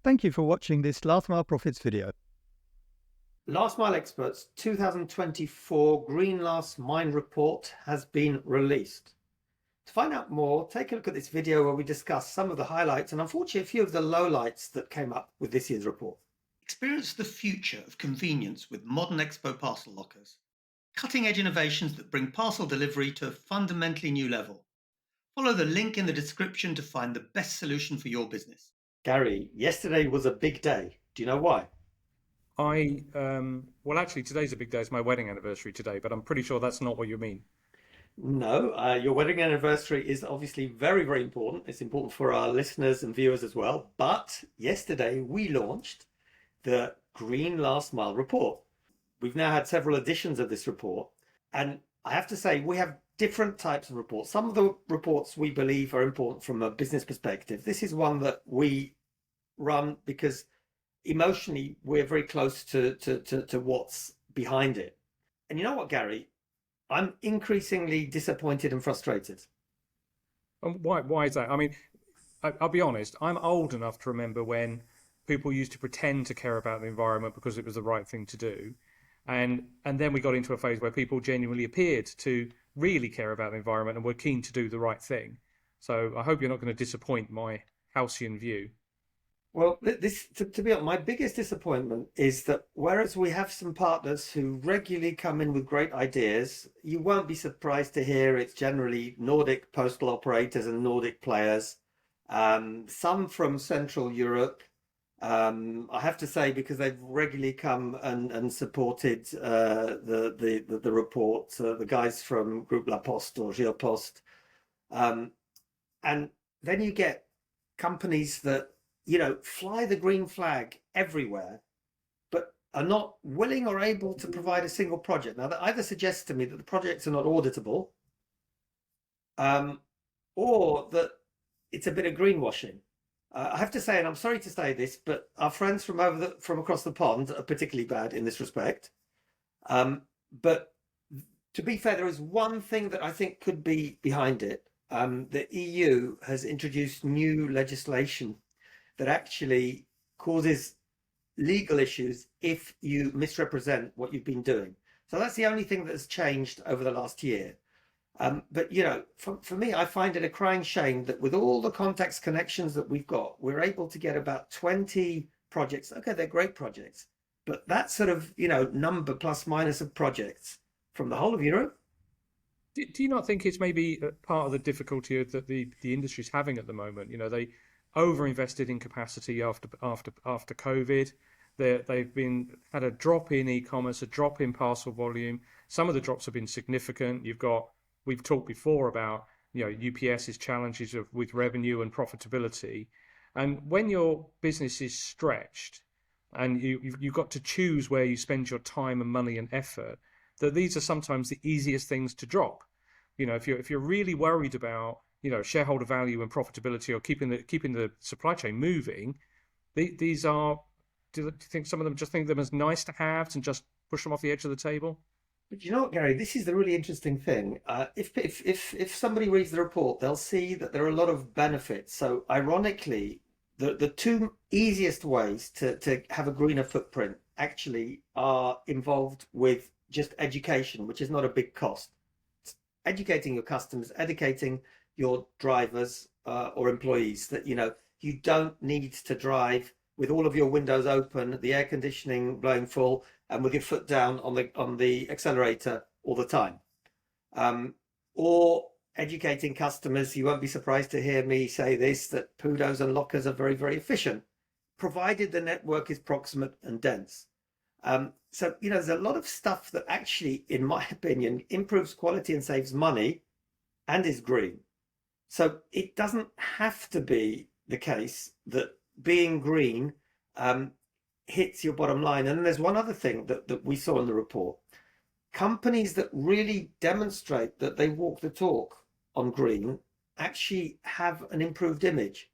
Thank you for watching this Last Mile Profits video. Last Mile Experts 2024 Green Last Mile Report has been released. To find out more, take a look at this video where we discuss some of the highlights and unfortunately a few of the lowlights that came up with this year's report. Experience the future of convenience with modern Expo parcel lockers. Cutting-edge innovations that bring parcel delivery to a fundamentally new level. Follow the link in the description to find the best solution for your business. Gary, yesterday was a big day. Do you know why? Well, actually, today's a big day. It's my wedding anniversary today, but I'm pretty sure that's not what you mean. No, your wedding anniversary is obviously very, very important. It's important for our listeners and viewers as well. But yesterday we launched the Green Last Mile report. We've now had several editions of this report. And I have to say, we have different types of reports. Some of the reports we believe are important from a business perspective. This is one that we run because emotionally we're very close to what's behind it. And you know what, Gary? I'm increasingly disappointed and frustrated. And why is that? I mean, I'll be honest, I'm old enough to remember when people used to pretend to care about the environment because it was the right thing to do. And then we got into a phase where people genuinely appeared to really care about the environment and were keen to do the right thing. So I hope you're not going to disappoint my halcyon view. Well, this to be honest, my biggest disappointment is that whereas we have some partners who regularly come in with great ideas, you won't be surprised to hear it's generally Nordic postal operators and Nordic players, some from Central Europe. I have to say, because they've regularly come and supported the report, the guys from Group La Poste or Geopost, and then you get companies that fly the green flag everywhere, but are not willing or able to provide a single project. Now, that either suggests to me that the projects are not auditable, or that it's a bit of greenwashing. I have to say, and I'm sorry to say this, but our friends from across the pond are particularly bad in this respect. But to be fair, there is one thing that I think could be behind it. The EU has introduced new legislation that actually causes legal issues if you misrepresent what you've been doing. So that's the only thing that's changed over the last year. But for me, I find it a crying shame that with all the contacts connections that we've got, we're able to get about 20 projects. Okay, they're great projects, but that sort of number plus minus of projects from the whole of Europe. Do you not think it's maybe part of the difficulty that the industry's having at the moment? They overinvested in capacity after COVID. They've had a drop in e-commerce, a drop in parcel volume. Some of the drops have been significant. We've talked before about UPS's challenges with revenue and profitability, and when your business is stretched and you've got to choose where you spend your time and money and effort, that these are sometimes the easiest things to drop. If you're really worried about shareholder value and profitability or keeping the supply chain moving, these are. Do you think some of them just think them as nice to haves and just push them off the edge of the table? But you know what, Gary? This is the really interesting thing. If somebody reads the report, they'll see that there are a lot of benefits. So ironically, the two easiest ways to have a greener footprint actually are involved with just education, which is not a big cost. It's educating your customers, educating your drivers or employees that you don't need to drive with all of your windows open, the air conditioning blowing full, and with your foot down on the accelerator all the time. Or educating customers, you won't be surprised to hear me say this, that PUDOs and lockers are very, very efficient, provided the network is proximate and dense. So there's a lot of stuff that actually, in my opinion, improves quality and saves money and is green. So it doesn't have to be the case that being green hits your bottom line. And then there's one other thing that we saw in the report. Companies that really demonstrate that they walk the talk on green actually have an improved image.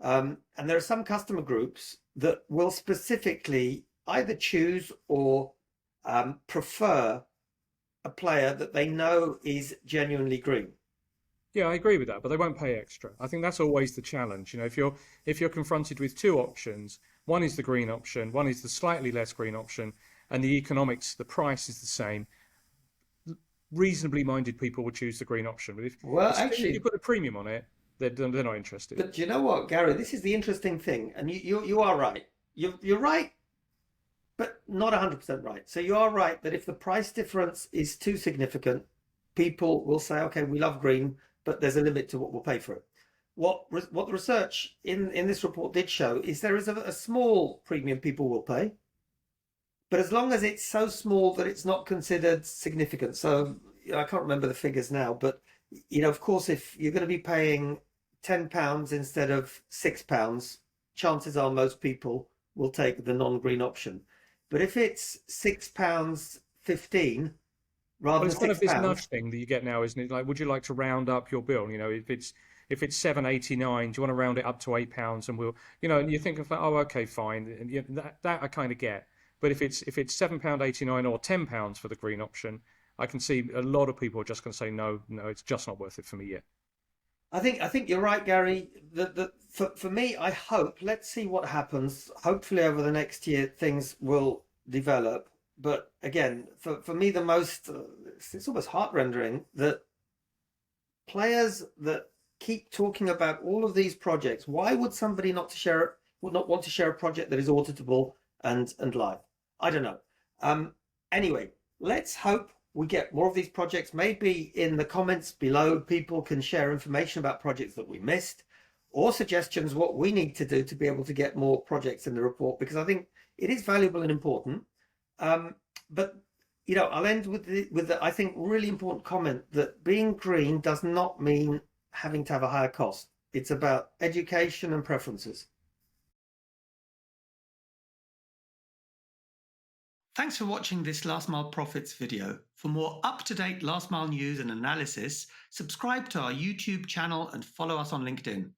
And there are some customer groups that will specifically either choose or prefer a player that they know is genuinely green. Yeah, I agree with that, but they won't pay extra. I think that's always the challenge. If you're confronted with two options, one is the green option, one is the slightly less green option, and the economics, the price is the same, reasonably minded people will choose the green option. But if Well, as soon as you actually, put a premium on it, they're not interested. but do you know what, Gary? This is the interesting thing, and you are right. You're right, but not 100% right. So you are right that if the price difference is too significant, people will say, okay, we love green, but there's a limit to what we'll pay for it. What the research in this report did show is there is a small premium people will pay, but as long as it's so small that it's not considered significant. So I can't remember the figures now, but of course, if you're going to be paying £10 instead of £6, chances are most people will take the non-green option. But if it's £6.15 rather Well, than it's kind of this £6, nudge thing that you get now, isn't it? Like, would you like to round up your bill? If it's 7.89, do you want to round it up to £8? And and you think of like, oh, okay, fine, and that I kind of get. But if it's £7.89 or £10 for the green option, I can see a lot of people are just going to say no, no, it's just not worth it for me yet. I think you're right, Gary. For me, I hope. Let's see what happens. Hopefully, over the next year, things will develop. But again, for me, the most it's almost heart-rendering that players that keep talking about all of these projects. Why would somebody would not want to share a project that is auditable and live? I don't know. Anyway, let's hope we get more of these projects. Maybe in the comments below, people can share information about projects that we missed or suggestions what we need to do to be able to get more projects in the report, because I think it is valuable and important. But I'll end with the I think really important comment that being green does not mean having to have a higher cost. It's about education and preferences. Thanks for watching this Last Mile Profits video. For more up-to-date last mile news and analysis, subscribe to our YouTube channel and follow us on LinkedIn.